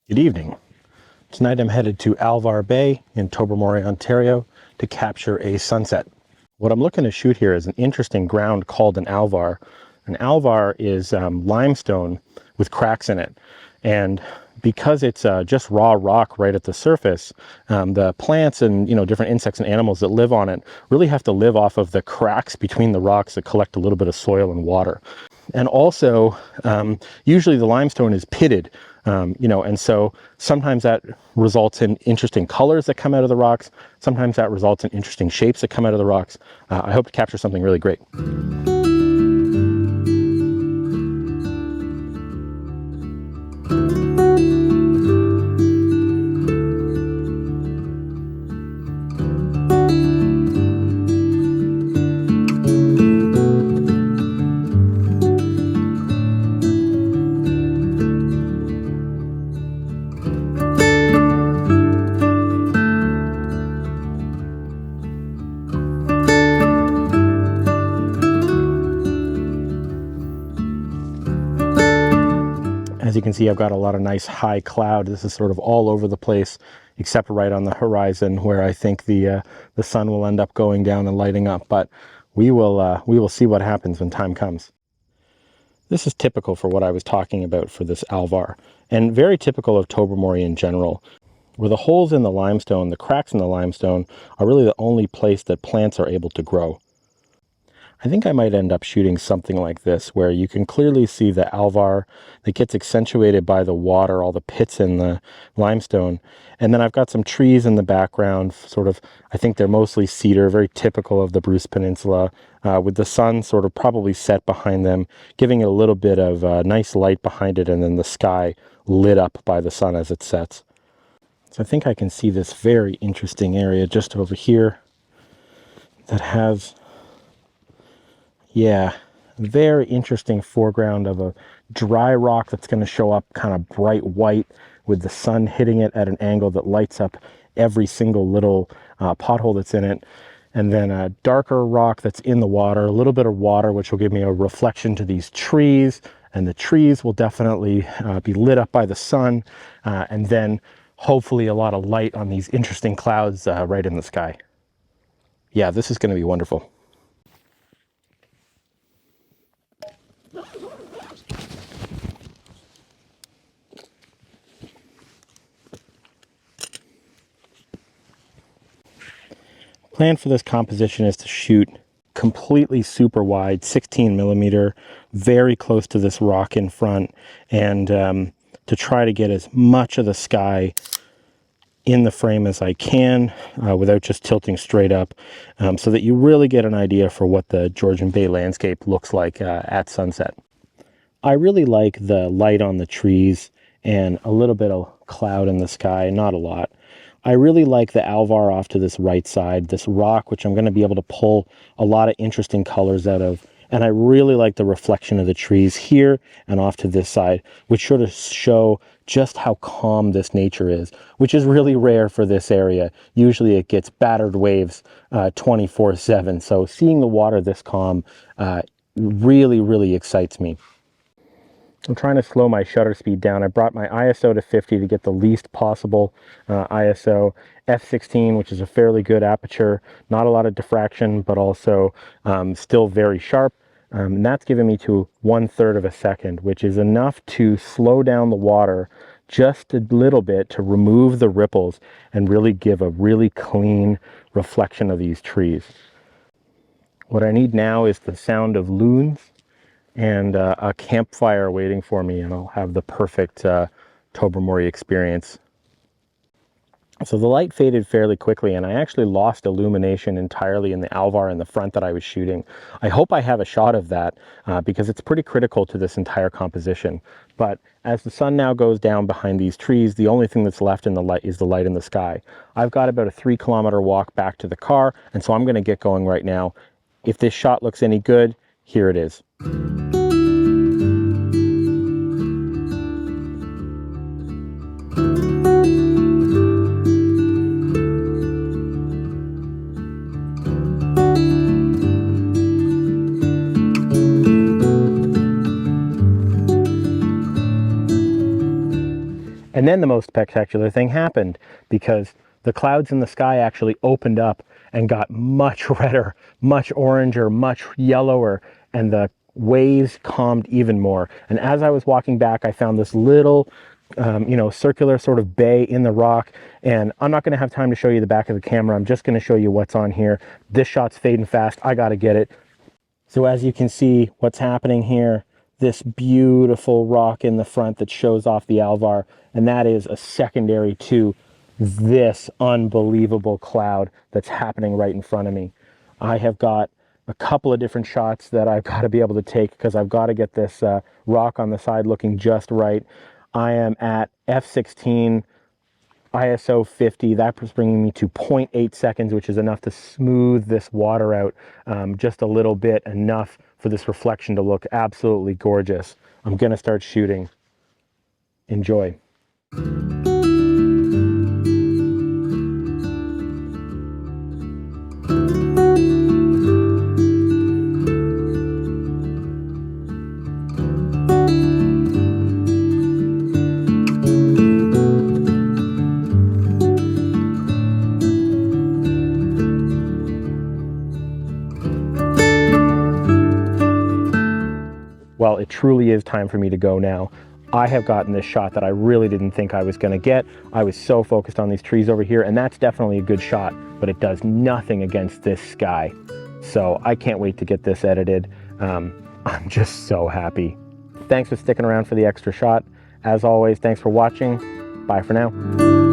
Good evening. Tonight I'm headed to Alvar Bay in Tobermory, Ontario to capture a sunset. What I'm looking to shoot here is an interesting ground called an Alvar. An Alvar is limestone with cracks in it. And because it's just raw rock right at the surface, the plants and different insects and animals that live on it really have to live off of the cracks between the rocks that collect a little bit of soil and water. And also, usually the limestone is pitted, and so sometimes that results in interesting colors that come out of the rocks. Sometimes that results in interesting shapes that come out of the rocks. I hope to capture something really great. As you can see, I've got a lot of nice high cloud. This is sort of all over the place, except right on the horizon where I think the sun will end up going down and lighting up. But we will see what happens when time comes. This is typical for what I was talking about for this Alvar, and very typical of Tobermory in general, where the holes in the limestone, the cracks in the limestone, are really the only place that plants are able to grow. I think I might end up shooting something like this, where you can clearly see the Alvar that gets accentuated by the water, all the pits in the limestone. And then I've got some trees in the background, sort of, I think they're mostly cedar, very typical of the Bruce Peninsula, with the sun sort of probably set behind them, giving it a little bit of nice light behind it, and then the sky lit up by the sun as it sets. So I think I can see this very interesting area just over here that has, very interesting foreground of a dry rock that's going to show up kind of bright white with the sun hitting it at an angle that lights up every single little pothole that's in it. And then a darker rock that's in the water, a little bit of water, which will give me a reflection to these trees. And the trees will definitely be lit up by the sun. And then hopefully a lot of light on these interesting clouds right in the sky. Yeah, this is going to be wonderful. Plan for this composition is to shoot completely super wide, 16 millimeter, very close to this rock in front, and to try to get as much of the sky in the frame as I can without just tilting straight up, so that you really get an idea for what the Georgian Bay landscape looks like at sunset. I really like the light on the trees and a little bit of cloud in the sky, not a lot. I really like the Alvar off to this right side, this rock, which I'm going to be able to pull a lot of interesting colors out of. And I really like the reflection of the trees here and off to this side, which sort of show just how calm this nature is, which is really rare for this area. Usually it gets battered waves 24/7. So seeing the water this calm really, really excites me. I'm trying to slow my shutter speed down. I brought my ISO to 50 to get the least possible ISO. F16, which is a fairly good aperture, not a lot of diffraction, but also still very sharp. And that's given me to 1/3 of a second, which is enough to slow down the water just a little bit to remove the ripples and really give a really clean reflection of these trees. What I need now is the sound of loons and a campfire waiting for me, and I'll have the perfect Tobermory experience. So the light faded fairly quickly, and I actually lost illumination entirely in the Alvar in the front that I was shooting. I hope I have a shot of that because it's pretty critical to this entire composition. But as the sun now goes down behind these trees, the only thing that's left in the light is the light in the sky. I've got about a 3-kilometer walk back to the car, and so I'm going to get going right now. If this shot looks any good, here it is. And then the most spectacular thing happened, because the clouds in the sky actually opened up and got much redder, much oranger, much yellower, and the waves calmed even more. And as I was walking back, I found this little circular sort of bay in the rock, and I'm not going to have time to show you the back of the camera. I'm just going to show you what's on here. This shot's fading fast. I got to get it. So as you can see, what's happening here, this beautiful rock in the front that shows off the Alvar, and that is a secondary to this unbelievable cloud that's happening right in front of me. I have got a couple of different shots that I've got to be able to take, because I've got to get this rock on the side looking just right. I am at f16, ISO 50. That's bringing me to 0.8 seconds, which is enough to smooth this water out just a little bit, enough for this reflection to look absolutely gorgeous. I'm gonna start shooting. Enjoy. Well, it truly is time for me to go now. I have gotten this shot that I really didn't think I was going to get. I was so focused on these trees over here, and that's definitely a good shot, but it does nothing against this sky. So I can't wait to get this edited. I'm just so happy. Thanks for sticking around for the extra shot. As always, thanks for watching. Bye for now.